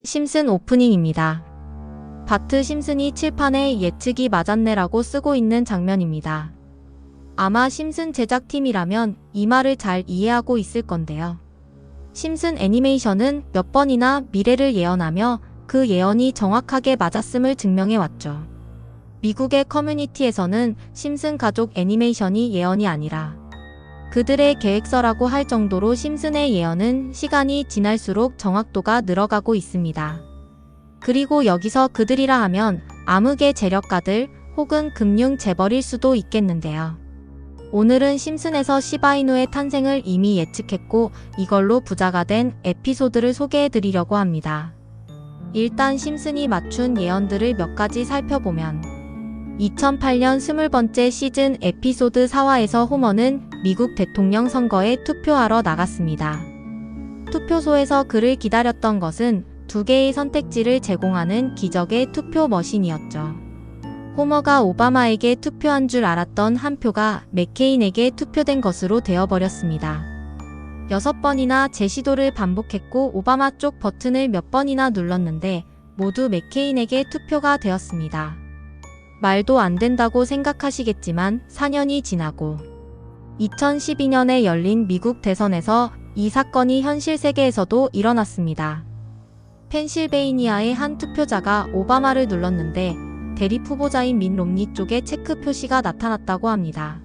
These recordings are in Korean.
심슨 오프닝입니다. 바트 심슨이 칠판에 예측이 맞았네라고 쓰고 있는 장면입니다. 아마 심슨 제작팀이라면 이 말을 잘 이해하고 있을 건데요. 심슨 애니메이션은 몇 번이나 미래를 예언하며 그 예언이 정확하게 맞았음을 증명해왔죠. 미국의 커뮤니티에서는 심슨 가족 애니메이션이 예언이 아니라 그들의 계획서라고 할 정도로 심슨의 예언은 시간이 지날수록 정확도가 늘어가고 있습니다. 그리고 여기서 그들이라 하면 암흑의 재력가들 혹은 금융 재벌일 수도 있겠는데요. 오늘은 심슨에서 시바이누의 탄생을 이미 예측했고 이걸로 부자가 된 에피소드를 소개해드리려고 합니다. 일단 심슨이 맞춘 예언들을 몇 가지 살펴보면 2008년 20번째 시즌 에피소드 4화에서 호머는 미국 대통령 선거에 투표하러 나갔습니다. 투표소에서 그를 기다렸던 것은 2개의 선택지를 제공하는 기적의 투표 머신이었죠. 호머가 오바마에게 투표한 줄 알았던 한 표가 맥케인에게 투표된 것으로 되어버렸습니다. 6번이나 재시도를 반복했고 오바마 쪽 버튼을 몇 번이나 눌렀는데 모두 맥케인에게 투표가 되었습니다. 말도 안 된다고 생각하시겠지만 4년이 지나고 2012년에 열린 미국 대선에서 이 사건이 현실 세계에서도 일어났습니다. 펜실베이니아의 한 투표자가 오바마를 눌렀는데 대립 후보자인 민 롬니 쪽에 체크 표시가 나타났다고 합니다.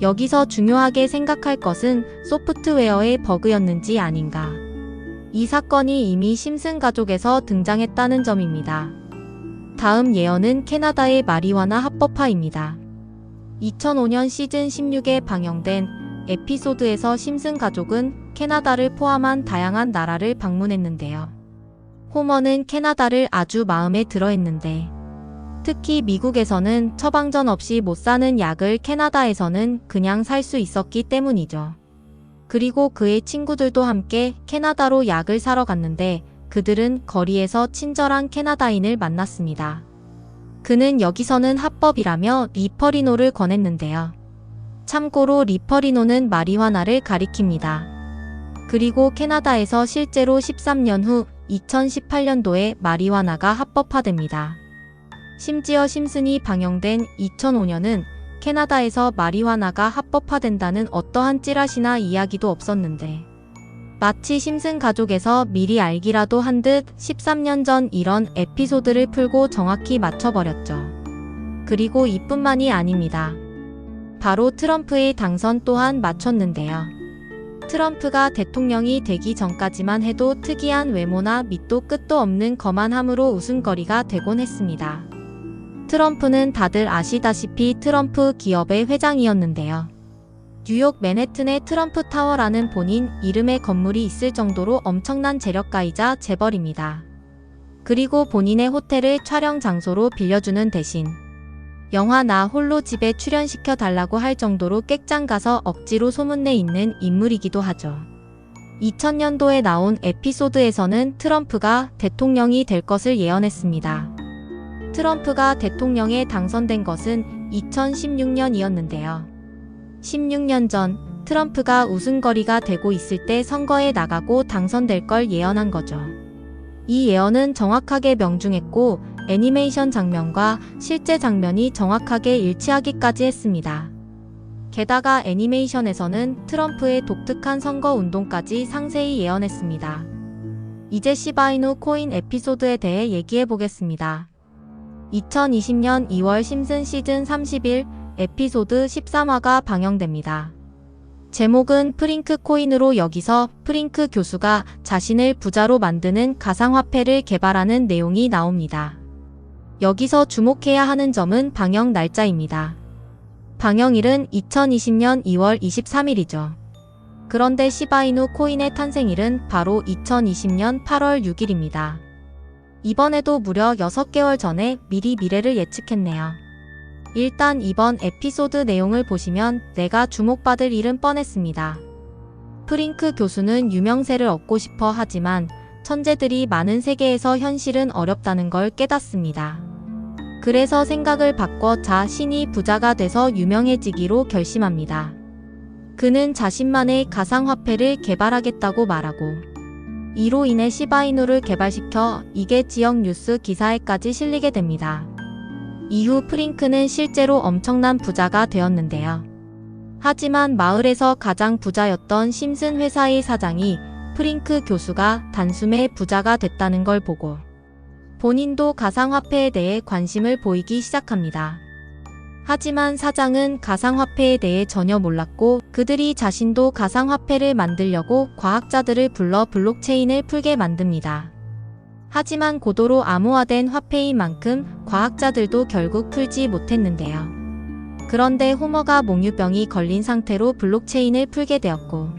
여기서 중요하게 생각할 것은 소프트웨어의 버그였는지 아닌가. 이 사건이 이미 심슨 가족에서 등장했다는 점입니다. 다음 예언은 캐나다의 마리화나 합법화입니다. 2005년 시즌 16에 방영된 에피소드에서 심슨 가족은 캐나다를 포함한 다양한 나라를 방문했는데요. 호머는 캐나다를 아주 마음에 들어 했는데 특히 미국에서는 처방전 없이 못 사는 약을 캐나다에서는 그냥 살 수 있었기 때문이죠. 그리고 그의 친구들도 함께 캐나다로 약을 사러 갔는데 그들은 거리에서 친절한 캐나다인을 만났습니다. 그는 여기서는 합법이라며 리퍼리노를 권했는데요. 참고로 리퍼리노는 마리화나를 가리킵니다. 그리고 캐나다에서 실제로 13년 후 2018년도에 마리화나가 합법화됩니다. 심지어 심슨이 방영된 2005년은 캐나다에서 마리화나가 합법화된다는 어떠한 찌라시나 이야기도 없었는데 마치 심슨 가족에서 미리 알기라도 한 듯 13년 전 이런 에피소드를 풀고 정확히 맞춰버렸죠. 그리고 이뿐만이 아닙니다. 바로 트럼프의 당선 또한 맞췄는데요. 트럼프가 대통령이 되기 전까지만 해도 특이한 외모나 밑도 끝도 없는 거만함으로 웃음거리가 되곤 했습니다. 트럼프는 다들 아시다시피 트럼프 기업의 회장이었는데요. 뉴욕 맨해튼의 트럼프 타워라는 본인 이름의 건물이 있을 정도로 엄청난 재력가이자 재벌입니다. 그리고 본인의 호텔을 촬영 장소로 빌려주는 대신 영화 나 홀로 집에 출연시켜 달라고 할 정도로 객장 가서 억지로 소문내 있는 인물이기도 하죠. 2000년도에 나온 에피소드에서는 트럼프가 대통령이 될 것을 예언했습니다. 트럼프가 대통령에 당선된 것은 2016년이었는데요. 16년 전 트럼프가 웃음거리가 되고 있을 때 선거에 나가고 당선될 걸 예언한 거죠. 이 예언은 정확하게 명중했고 애니메이션 장면과 실제 장면이 정확하게 일치하기까지 했습니다. 게다가 애니메이션에서는 트럼프의 독특한 선거 운동까지 상세히 예언했습니다. 이제 시바이누 코인 에피소드에 대해 얘기해 보겠습니다. 2020년 2월 심슨 시즌 31 에피소드 13화가 방영됩니다. 제목은 프링크 코인으로 여기서 프링크 교수가 자신을 부자로 만드는 가상화폐를 개발하는 내용이 나옵니다. 여기서 주목해야 하는 점은 방영 날짜입니다. 방영일은 2020년 2월 23일이죠. 그런데 시바이누 코인의 탄생일은 바로 2020년 8월 6일입니다. 이번에도 무려 6개월 전에 미리 미래를 예측했네요. 일단 이번 에피소드 내용을 보시면 내가 주목받을 일은 뻔했습니다. 프링크 교수는 유명세를 얻고 싶어 하지만 천재들이 많은 세계에서 현실은 어렵다는 걸 깨닫습니다. 그래서 생각을 바꿔 자신이 부자가 돼서 유명해지기로 결심합니다. 그는 자신만의 가상화폐를 개발하겠다고 말하고 이로 인해 시바이누를 개발시켜 이게 지역 뉴스 기사에까지 실리게 됩니다. 이후 프링크는 실제로 엄청난 부자가 되었는데요. 하지만 마을에서 가장 부자였던 심슨 회사의 사장이 프링크 교수가 단숨에 부자가 됐다는 걸 보고 본인도 가상화폐에 대해 관심을 보이기 시작합니다. 하지만 사장은 가상화폐에 대해 전혀 몰랐고 그들이 자신도 가상화폐를 만들려고 과학자들을 불러 블록체인을 풀게 만듭니다. 하지만 고도로 암호화된 화폐인 만큼 과학자들도 결국 풀지 못했는데요. 그런데 호머가 몽유병이 걸린 상태로 블록체인을 풀게 되었고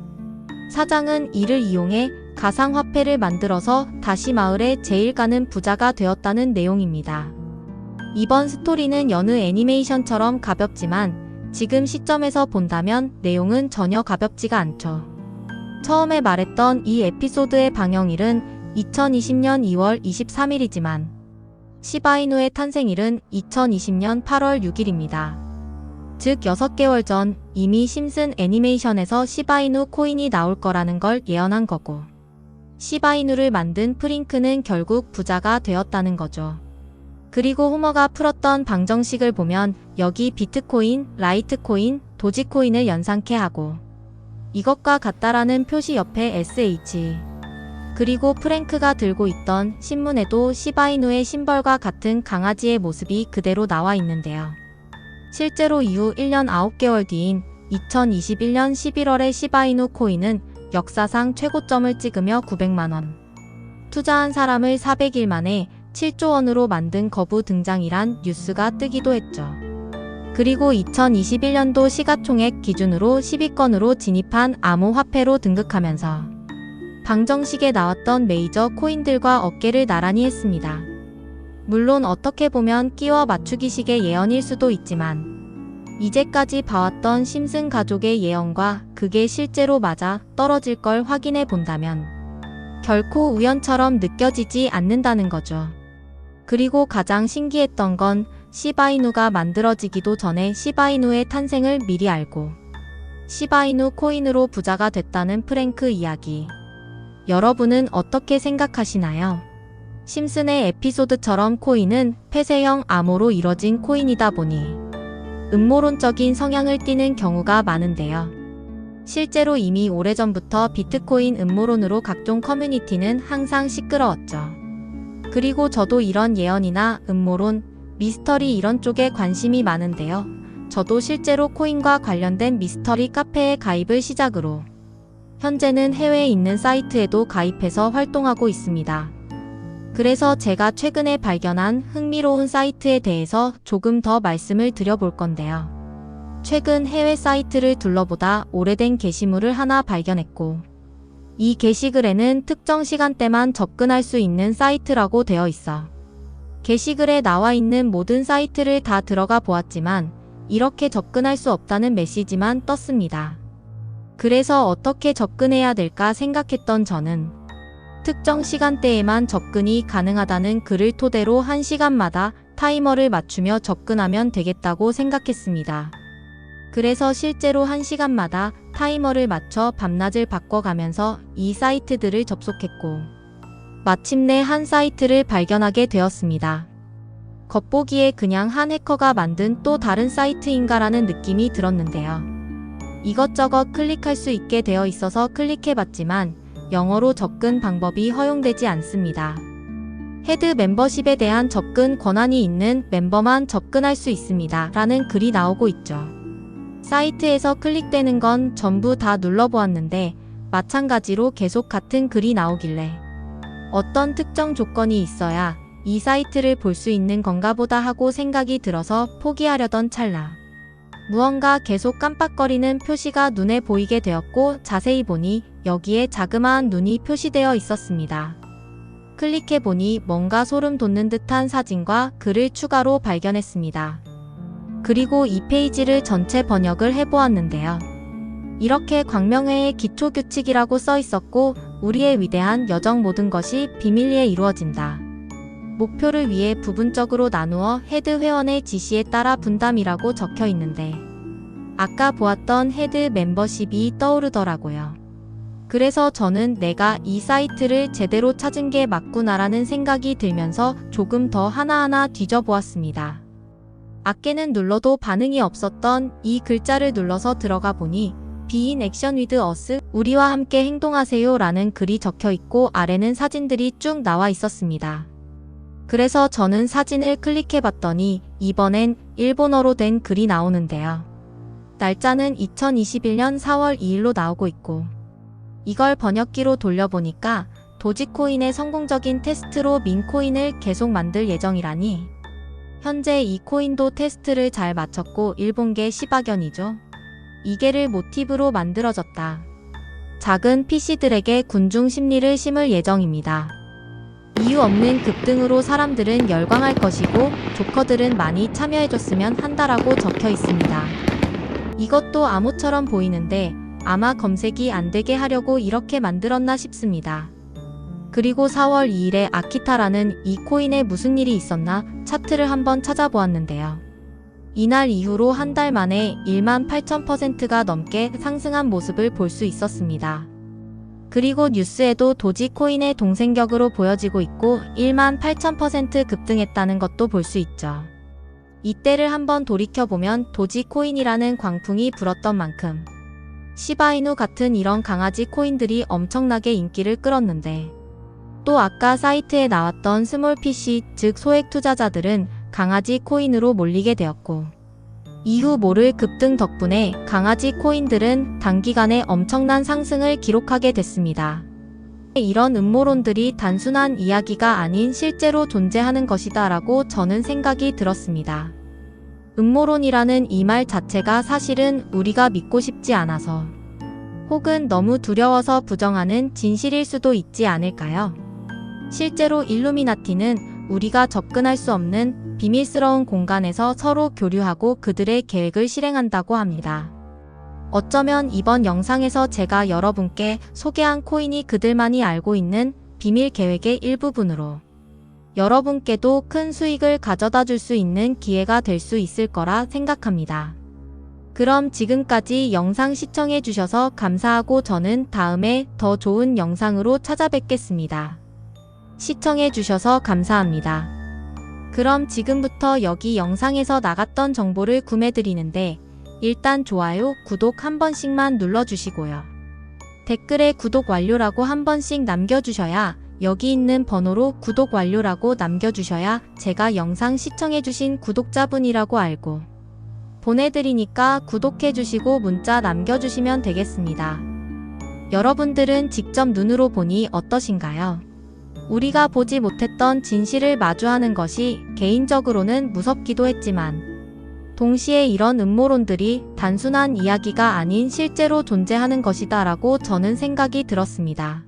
사장은 이를 이용해 가상화폐를 만들어서 다시 마을의 제일 가는 부자가 되었다는 내용입니다. 이번 스토리는 여느 애니메이션처럼 가볍지만 지금 시점에서 본다면 내용은 전혀 가볍지가 않죠. 처음에 말했던 이 에피소드의 방영일은 2020년 2월 23일이지만 시바이누의 탄생일은 2020년 8월 6일입니다. 즉 6개월 전 이미 심슨 애니메이션에서 시바이누 코인이 나올 거라는 걸 예언한 거고 시바이누를 만든 프링크는 결국 부자가 되었다는 거죠. 그리고 호머가 풀었던 방정식을 보면 여기 비트코인, 라이트코인, 도지코인을 연상케 하고 이것과 같다라는 표시 옆에 SH 그리고 프랭크가 들고 있던 신문에도 시바이누의 심벌과 같은 강아지의 모습이 그대로 나와 있는데요. 실제로 이후 1년 9개월 뒤인 2021년 11월에 시바이누 코인은 역사상 최고점을 찍으며 900만원, 투자한 사람을 400일 만에 7조 원으로 만든 거부 등장이란 뉴스가 뜨기도 했죠. 그리고 2021년도 시가총액 기준으로 10위권으로 진입한 암호화폐로 등극하면서 방정식에 나왔던 메이저 코인들과 어깨를 나란히 했습니다. 물론 어떻게 보면 끼워 맞추기식의 예언일 수도 있지만 이제까지 봐왔던 심슨 가족의 예언과 그게 실제로 맞아 떨어질 걸 확인해 본다면 결코 우연처럼 느껴지지 않는다는 거죠. 그리고 가장 신기했던 건 시바이누가 만들어지기도 전에 시바이누의 탄생을 미리 알고 시바이누 코인으로 부자가 됐다는 프랭크 이야기. 여러분은 어떻게 생각하시나요? 심슨의 에피소드처럼 코인은 폐쇄형 암호로 이뤄진 코인이다 보니 음모론적인 성향을 띠는 경우가 많은데요. 실제로 이미 오래전부터 비트코인 음모론으로 각종 커뮤니티는 항상 시끄러웠죠. 그리고 저도 이런 예언이나 음모론, 미스터리 이런 쪽에 관심이 많은데요. 저도 실제로 코인과 관련된 미스터리 카페에 가입을 시작으로 현재는 해외에 있는 사이트에도 가입해서 활동하고 있습니다. 그래서 제가 최근에 발견한 흥미로운 사이트에 대해서 조금 더 말씀을 드려볼 건데요. 최근 해외 사이트를 둘러보다 오래된 게시물을 하나 발견했고 이 게시글에는 특정 시간대만 접근할 수 있는 사이트라고 되어 있어 게시글에 나와 있는 모든 사이트를 다 들어가 보았지만 이렇게 접근할 수 없다는 메시지만 떴습니다. 그래서 어떻게 접근해야 될까 생각했던 저는 특정 시간대에만 접근이 가능하다는 글을 토대로 1시간마다 타이머를 맞추며 접근하면 되겠다고 생각했습니다. 그래서 실제로 1시간마다 타이머를 맞춰 밤낮을 바꿔가면서 이 사이트들을 접속했고 마침내 한 사이트를 발견하게 되었습니다. 겉보기에 그냥 한 해커가 만든 또 다른 사이트인가라는 느낌이 들었는데요. 이것저것 클릭할 수 있게 되어 있어서 클릭해봤지만 영어로 접근 방법이 허용되지 않습니다. 헤드 멤버십에 대한 접근 권한이 있는 멤버만 접근할 수 있습니다. 라는 글이 나오고 있죠. 사이트에서 클릭되는 건 전부 다 눌러보았는데 마찬가지로 계속 같은 글이 나오길래 어떤 특정 조건이 있어야 이 사이트를 볼 수 있는 건가 보다 하고 생각이 들어서 포기하려던 찰나 무언가 계속 깜빡거리는 표시가 눈에 보이게 되었고 자세히 보니 여기에 자그마한 눈이 표시되어 있었습니다. 클릭해보니 뭔가 소름 돋는 듯한 사진과 글을 추가로 발견했습니다. 그리고 이 페이지를 전체 번역을 해보았는데요. 이렇게 광명회의 기초규칙이라고 써 있었고 우리의 위대한 여정 모든 것이 비밀리에 이루어진다. 목표를 위해 부분적으로 나누어 헤드 회원의 지시에 따라 분담이라고 적혀 있는데 아까 보았던 헤드 멤버십이 떠오르더라고요. 그래서 저는 내가 이 사이트를 제대로 찾은 게 맞구나라는 생각이 들면서 조금 더 하나하나 뒤져보았습니다. 아께는 눌러도 반응이 없었던 이 글자를 눌러서 들어가 보니 Be in action with us, 우리와 함께 행동하세요 라는 글이 적혀 있고 아래는 사진들이 쭉 나와 있었습니다. 그래서 저는 사진을 클릭해 봤더니 이번엔 일본어로 된 글이 나오는데요. 날짜는 2021년 4월 2일로 나오고 있고 이걸 번역기로 돌려보니까 도지코인의 성공적인 테스트로 민코인을 계속 만들 예정이라니 현재 이 코인도 테스트를 잘 마쳤고 일본계 시바견이죠. 이게를 모티브로 만들어졌다. 작은 PC들에게 군중 심리를 심을 예정입니다. 이유 없는 급등으로 사람들은 열광할 것이고 조커들은 많이 참여해줬으면 한다라고 적혀 있습니다. 이것도 암호처럼 보이는데 아마 검색이 안 되게 하려고 이렇게 만들었나 싶습니다. 그리고 4월 2일에 아키타라는 이 코인에 무슨 일이 있었나 차트를 한번 찾아보았는데요. 이날 이후로 한 달 만에 18,000%가 넘게 상승한 모습을 볼 수 있었습니다. 그리고 뉴스에도 도지코인의 동생격으로 보여지고 있고 18,000% 급등했다는 것도 볼 수 있죠. 이때를 한번 돌이켜보면 도지코인이라는 광풍이 불었던 만큼 시바이누 같은 이런 강아지 코인들이 엄청나게 인기를 끌었는데 또 아까 사이트에 나왔던 스몰 PC, 즉 소액 투자자들은 강아지 코인으로 몰리게 되었고 이후 모를 급등 덕분에 강아지 코인들은 단기간에 엄청난 상승을 기록하게 됐습니다. 이런 음모론들이 단순한 이야기가 아닌 실제로 존재하는 것이다 라고 저는 생각이 들었습니다. 음모론이라는 이 말 자체가 사실은 우리가 믿고 싶지 않아서 혹은 너무 두려워서 부정하는 진실일 수도 있지 않을까요? 실제로 일루미나티는 우리가 접근할 수 없는 비밀스러운 공간에서 서로 교류하고 그들의 계획을 실행한다고 합니다. 어쩌면 이번 영상에서 제가 여러분께 소개한 코인이 그들만이 알고 있는 비밀 계획의 일부분으로 여러분께도 큰 수익을 가져다 줄 수 있는 기회가 될 수 있을 거라 생각합니다. 그럼 지금까지 영상 시청해 주셔서 감사하고 저는 다음에 더 좋은 영상으로 찾아뵙겠습니다. 시청해 주셔서 감사합니다. 그럼 지금부터 여기 영상에서 나갔던 정보를 구매드리는데 일단 좋아요, 구독 한 번씩만 눌러주시고요. 댓글에 구독 완료라고 한 번씩 남겨주셔야 여기 있는 번호로 구독 완료라고 남겨주셔야 제가 영상 시청해주신 구독자분이라고 알고 보내드리니까 구독해주시고 문자 남겨주시면 되겠습니다. 여러분들은 직접 눈으로 보니 어떠신가요? 우리가 보지 못했던 진실을 마주하는 것이 개인적으로는 무섭기도 했지만 동시에 이런 음모론들이 단순한 이야기가 아닌 실제로 존재하는 것이다 라고 저는 생각이 들었습니다.